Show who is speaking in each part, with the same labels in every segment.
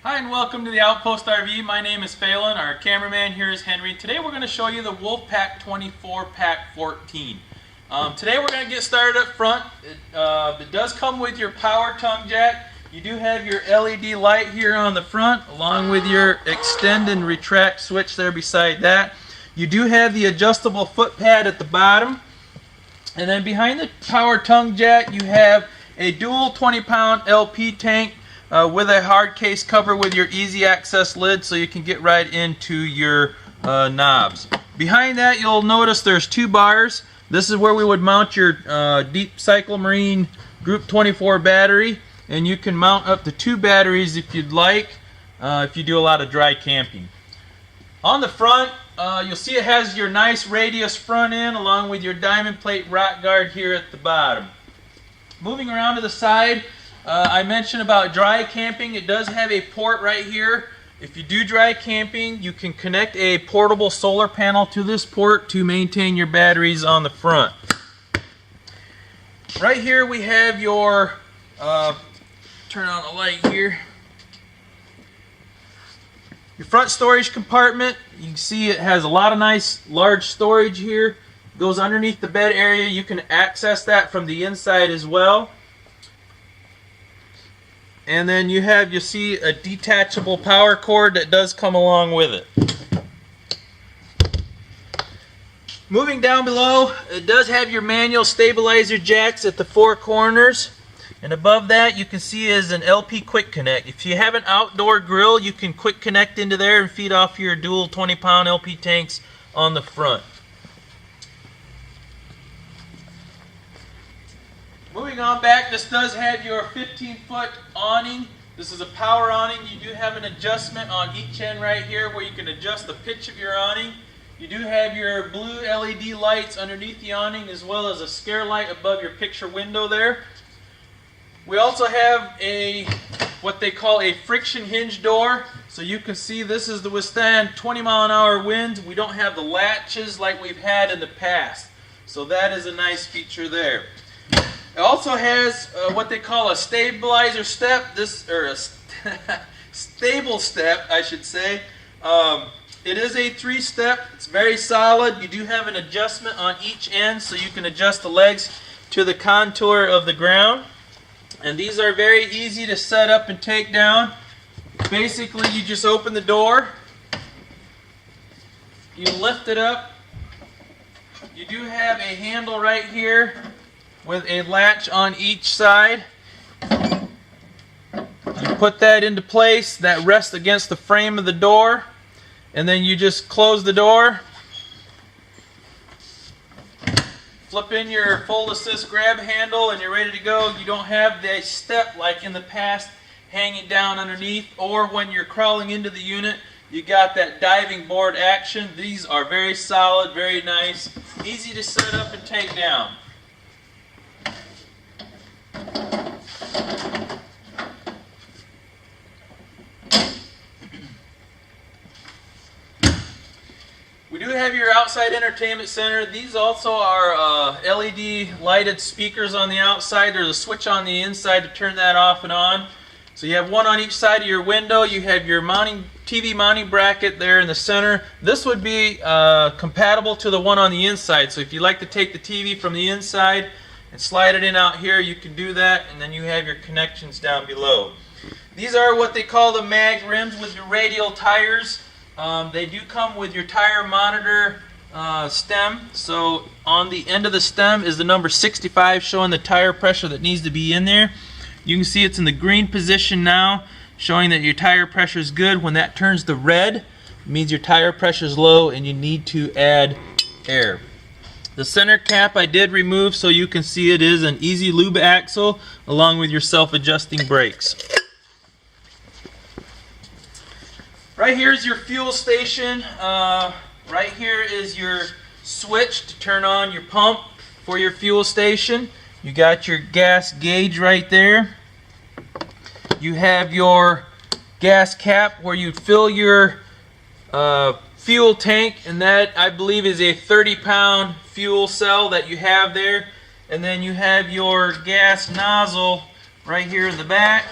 Speaker 1: Hi and welcome to the Outpost RV. My name is Phelan. Our cameraman here is Henry. Today we're going to show you the Wolfpack 24Pack14. Today we're going to get started up front. It does come with your power tongue jack. You do have your LED light here on the front along with your extend and retract switch there beside that. You do have the adjustable foot pad at the bottom. And then behind the power tongue jack you have a dual 20-pound LP tank with a hard case cover with your easy access lid so you can get right into your knobs. Behind that you'll notice there's two bars. This is where we would mount your Deep Cycle Marine Group 24 battery, and you can mount up to 2 batteries if you'd like, if you do a lot of dry camping. On the front you'll see it has your nice radius front end along with your diamond plate rock guard here at the bottom. Moving around to the side, I mentioned about dry camping. It does have a port right here. If you do dry camping, you can connect a portable solar panel to this port to maintain your batteries on the front. Right here we have your, turn on the light here, your front storage compartment. You can see it has a lot of nice large storage here. It goes underneath the bed area. You can access that from the inside as well. And then you see a detachable power cord that does come along with it. Moving down below, it does have your manual stabilizer jacks at the 4 corners. And above that you can see is an LP quick connect. If you have an outdoor grill, you can quick connect into there and feed off your dual 20-pound LP tanks on the front. Moving on back, this does have your 15-foot awning. This is a power awning. You do have an adjustment on each end right here where you can adjust the pitch of your awning. You do have your blue LED lights underneath the awning as well as a scare light above your picture window there. We also have what they call a friction hinge door. So you can see this is to withstand 20-mile-an-hour winds. We don't have the latches like we've had in the past. So that is a nice feature there. It also has what they call a stabilizer step, stable step, I should say. It is a 3-step. It's very solid. You do have an adjustment on each end so you can adjust the legs to the contour of the ground. And these are very easy to set up and take down. Basically, you just open the door, you lift it up. You do have a handle right here with a latch on each side. You put that into place. That rests against the frame of the door, and then you just close the door, flip in your full assist grab handle, and you're ready to go. You don't have the step like in the past hanging down underneath, or when you're crawling into the unit you got that diving board action. These are very solid, very nice, easy to set up and take down. We do have your outside entertainment center. These also are LED lighted speakers on the outside. There's a switch on the inside to turn that off and on. So you have one on each side of your window. You have your TV mounting bracket there in the center. This would be compatible to the one on the inside. So if you like to take the TV from the inside and slide it in out here, you can do that, and then you have your connections down below. These are what they call the mag rims with your radial tires. They do come with your tire monitor stem. So on the end of the stem is the number 65 showing the tire pressure that needs to be in there. You can see it's in the green position now, showing that your tire pressure is good. When that turns to red, it means your tire pressure is low and you need to add air. The center cap I did remove so you can see it is an easy lube axle along with your self-adjusting brakes. Right here is your fuel station. Right here is your switch to turn on your pump for your fuel station. You got your gas gauge right there. You have your gas cap where you fill your fuel tank, and that I believe is a 30-pound fuel cell that you have there. And then you have your gas nozzle right here in the back.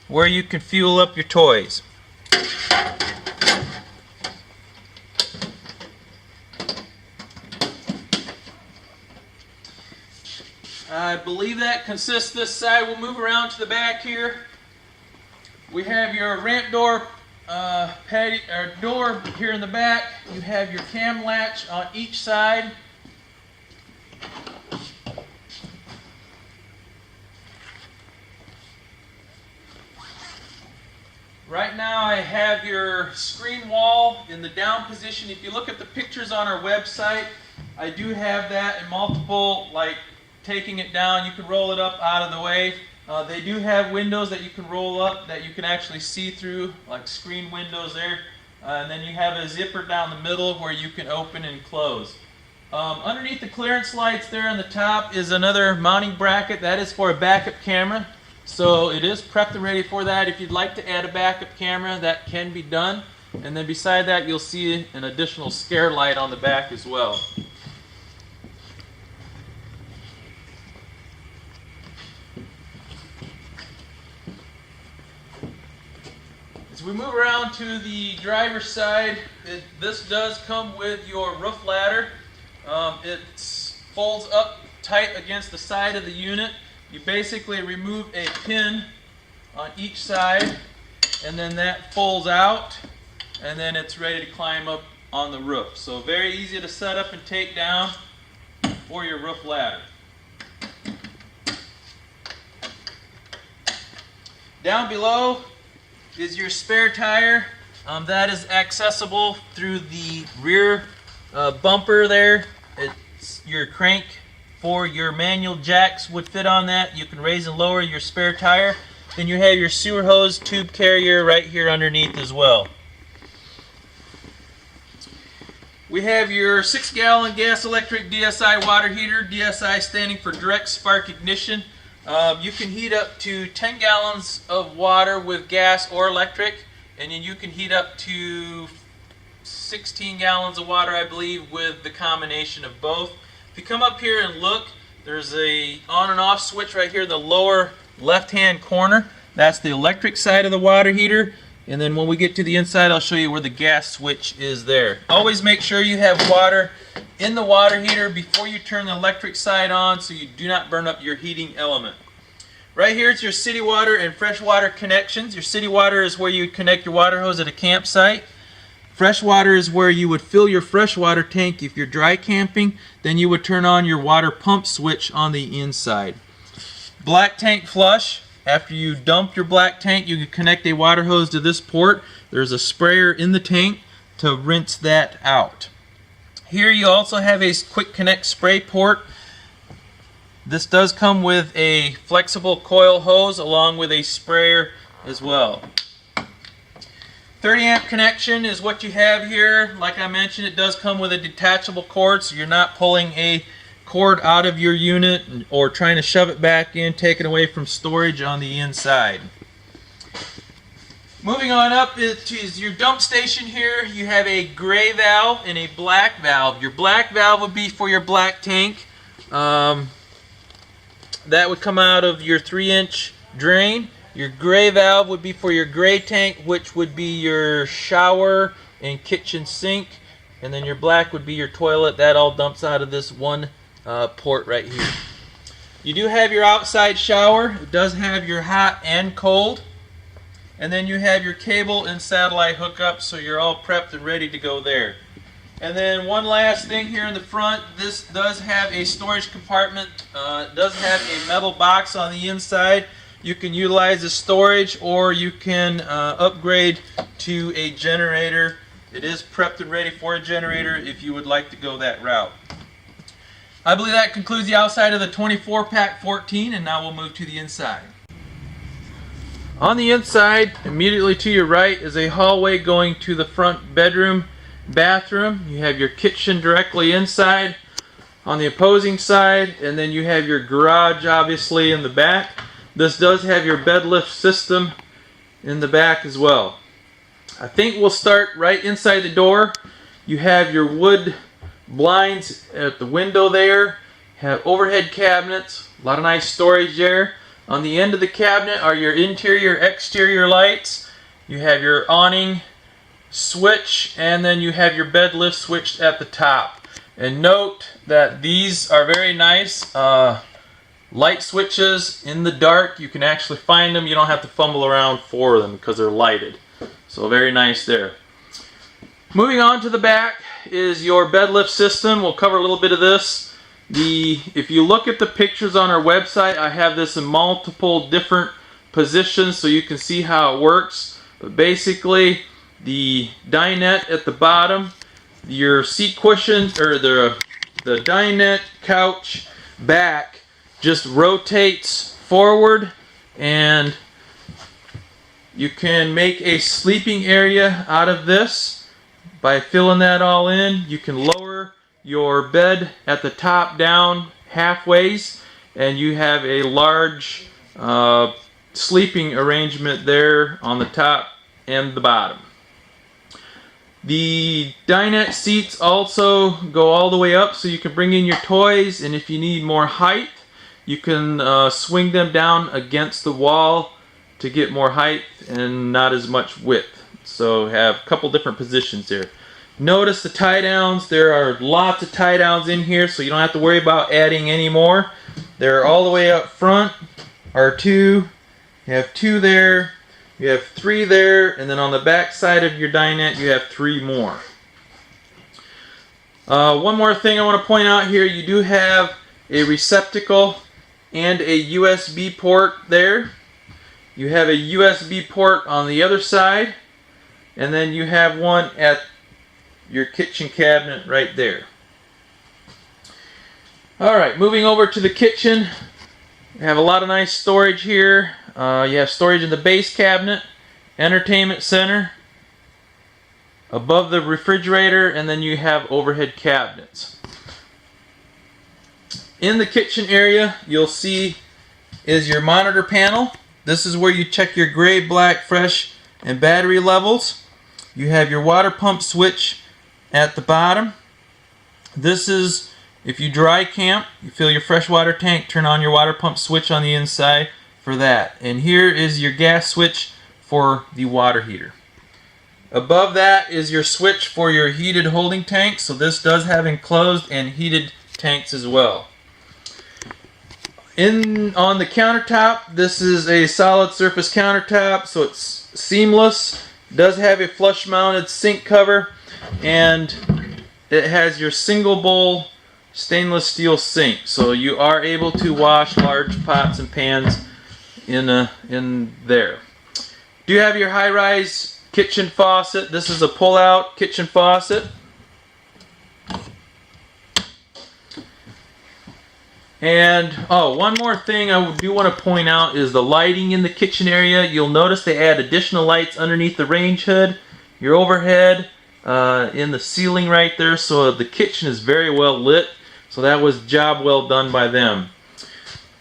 Speaker 1: where you can fuel up your toys. I believe that consists this side. We'll move around to the back here. We have your ramp door door here in the back. You have your cam latch on each side. Right now I have your screen wall in the down position. If you look at the pictures on our website, I do have that in multiple, like taking it down, you can roll it up out of the way. They do have windows that you can roll up that you can actually see through, like screen windows there. And then you have a zipper down the middle where you can open and close. Underneath the clearance lights there on the top is another mounting bracket. That is for a backup camera. So it is prepped and ready for that. If you'd like to add a backup camera, that can be done. And then beside that, you'll see an additional scare light on the back as well. As we move around to the driver's side, this does come with your roof ladder. It folds up tight against the side of the unit. You basically remove a pin on each side, and then that folds out, and then it's ready to climb up on the roof. So very easy to set up and take down for your roof ladder. Down below is your spare tire. That is accessible through the rear bumper there. It's your crank for your manual jacks would fit on that. You can raise and lower your spare tire. Then you have your sewer hose tube carrier right here underneath as well. We have your 6-gallon gas electric DSI water heater. DSI standing for direct spark ignition. You can heat up to 10 gallons of water with gas or electric, and then you can heat up to 16 gallons of water, I believe, with the combination of both. If you come up here and look, there's a on and off switch right here in the lower left hand corner. That's the electric side of the water heater, and then when we get to the inside, I'll show you where the gas switch is there. Always make sure you have water in the water heater before you turn the electric side on so you do not burn up your heating element. Right here it's your city water and fresh water connections. Your city water is where you would connect your water hose at a campsite. Fresh water is where you would fill your freshwater tank if you're dry camping. Then you would turn on your water pump switch on the inside. Black tank flush. After you dump your black tank, you can connect a water hose to this port. There's a sprayer in the tank to rinse that out. Here you also have a quick connect spray port. This does come with a flexible coil hose along with a sprayer as well. 30 amp connection is what you have here. Like I mentioned, it does come with a detachable cord, so you're not pulling a cord out of your unit or trying to shove it back in, taking away from storage on the inside. Moving on up is your dump station here. You have a gray valve and a black valve. Your black valve would be for your black tank. That would come out of your 3-inch drain. Your gray valve would be for your gray tank, which would be your shower and kitchen sink. And then your black would be your toilet. That all dumps out of this one port right here. You do have your outside shower. It does have your hot and cold. And then you have your cable and satellite hookup, so you're all prepped and ready to go there. And then one last thing here in the front, this does have a storage compartment. It does have a metal box on the inside. You can utilize the storage, or you can upgrade to a generator. It is prepped and ready for a generator if you would like to go that route. I believe that concludes the outside of the 24Pack14, and now we'll move to the inside. On the inside, immediately to your right, is a hallway going to the front bedroom, bathroom. You have your kitchen directly inside on the opposing side, and then you have your garage obviously in the back. This does have your bed lift system in the back as well. I think we'll start right inside the door. You have your wood blinds at the window there. Have overhead cabinets, a lot of nice storage there. On the end of the cabinet are your interior, exterior lights. You have your awning switch, and then you have your bed lift switch at the top. And note that these are very nice light switches in the dark. You can actually find them. You don't have to fumble around for them because they're lighted. So very nice there. Moving on to the back is your bed lift system. We'll cover a little bit of this. If you look at the pictures on our website, I have this in multiple different positions so you can see how it works. But basically, the dinette at the bottom, your seat cushion, or the dinette couch back just rotates forward, and you can make a sleeping area out of this by filling that all in. You can lower your bed at the top down halfways, and you have a large sleeping arrangement there on the top and the bottom. The dinette seats also go all the way up, so you can bring in your toys, and if you need more height, you can swing them down against the wall to get more height and not as much width. So have a couple different positions there. Notice the tie downs. There are lots of tie downs in here, so you don't have to worry about adding any more. They're all the way up front are two. You have two there. You have three there, and then on the back side of your dinette you have three more. One more thing I want to point out here, you do have a receptacle and a USB port there. You have a USB port on the other side, and then you have one at your kitchen cabinet right there. Alright, moving over to the kitchen. You have a lot of nice storage here. You have storage in the base cabinet, entertainment center, above the refrigerator, and then you have overhead cabinets. In the kitchen area, you'll see is your monitor panel. This is where you check your gray, black, fresh, and battery levels. You have your water pump switch at the bottom. This is if you dry camp, you fill your freshwater tank, turn on your water pump switch on the inside for that. And here is your gas switch for the water heater. Above that is your switch for your heated holding tank. So this does have enclosed and heated tanks as well. On the countertop, this is a solid surface countertop, so it's seamless. It does have a flush mounted sink cover, and it has your single bowl stainless steel sink, so you are able to wash large pots and pans in there. Do you have your high-rise kitchen faucet? This is a pull-out kitchen faucet. And one more thing I do want to point out is the lighting in the kitchen area. You'll notice they add additional lights underneath the range hood, your overhead, in the ceiling right there, so the kitchen is very well lit. So that was job well done by them.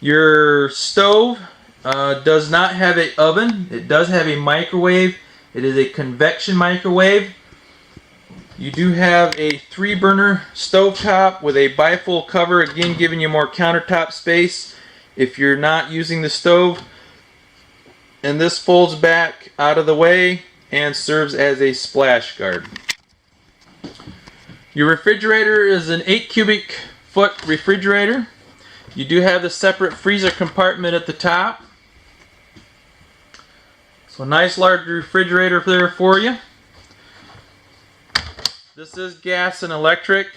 Speaker 1: Your stove does not have an oven. It does have a microwave. It is a convection microwave. You do have a 3-burner stovetop with a bifold cover, again giving you more countertop space if you're not using the stove. And this folds back out of the way and serves as a splash guard. Your refrigerator is an 8 cubic foot refrigerator. You do have the separate freezer compartment at the top. So a nice large refrigerator there for you. This is gas and electric.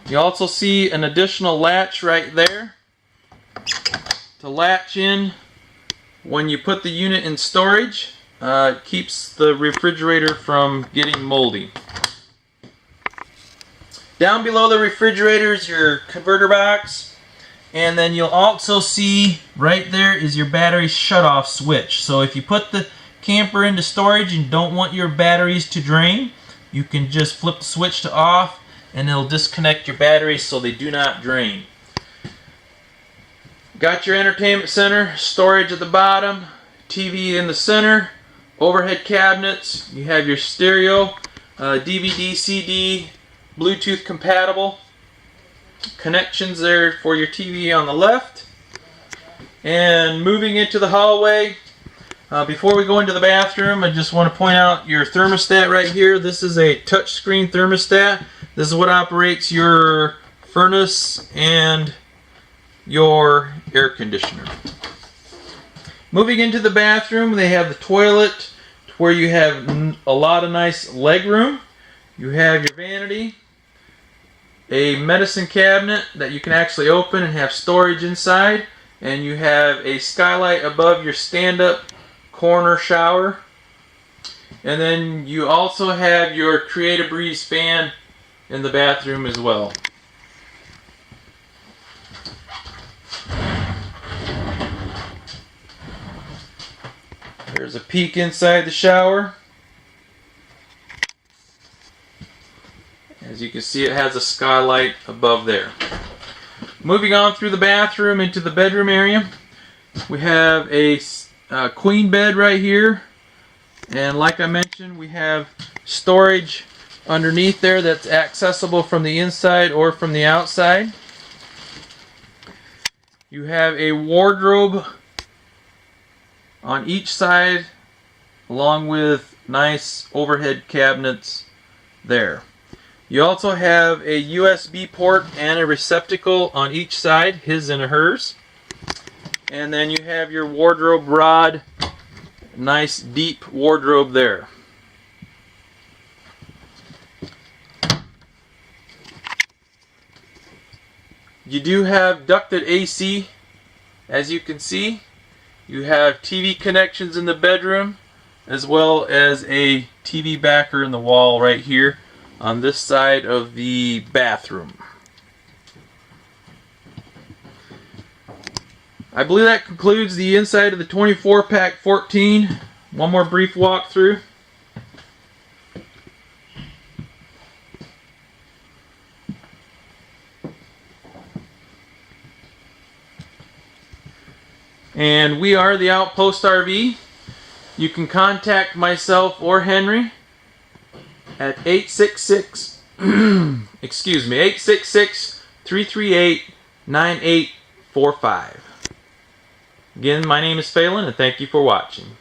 Speaker 1: You also see an additional latch right there to latch in when you put the unit in storage. It keeps the refrigerator from getting moldy. Down below the refrigerator is your converter box, and then you'll also see right there is your battery shutoff switch. So if you put the camper into storage and don't want your batteries to drain, you can just flip the switch to off and it'll disconnect your batteries so they do not drain. Got your entertainment center, storage at the bottom, TV in the center, overhead cabinets. You have your stereo, DVD, CD, Bluetooth compatible. Connections there for your TV on the left. And moving into the hallway, before we go into the bathroom, I just want to point out your thermostat right here. This is a touchscreen thermostat. This is what operates your furnace and your air conditioner. Moving into the bathroom, they have the toilet where you have a lot of nice leg room. You have your vanity, a medicine cabinet that you can actually open and have storage inside, and you have a skylight above your stand-up corner shower. And then you also have your Create a Breeze fan in the bathroom as well. There's a peek inside the shower. As you can see, it has a skylight above there. Moving on through the bathroom into the bedroom area, we have a queen bed right here, and like I mentioned, we have storage underneath there that's accessible from the inside or from the outside. You have a wardrobe on each side, along with nice overhead cabinets there. You also have a USB port and a receptacle on each side, his and hers. And then you have your wardrobe rod, nice deep wardrobe there. You do have ducted AC, as you can see. You have TV connections in the bedroom, as well as a TV backer in the wall right here on this side of the bathroom. I believe that concludes the inside of the 24Pack14. One more brief walkthrough. And we are the Outpost RV. You can contact myself or Henry at 866-338-9845. Again, my name is Phelan, and thank you for watching.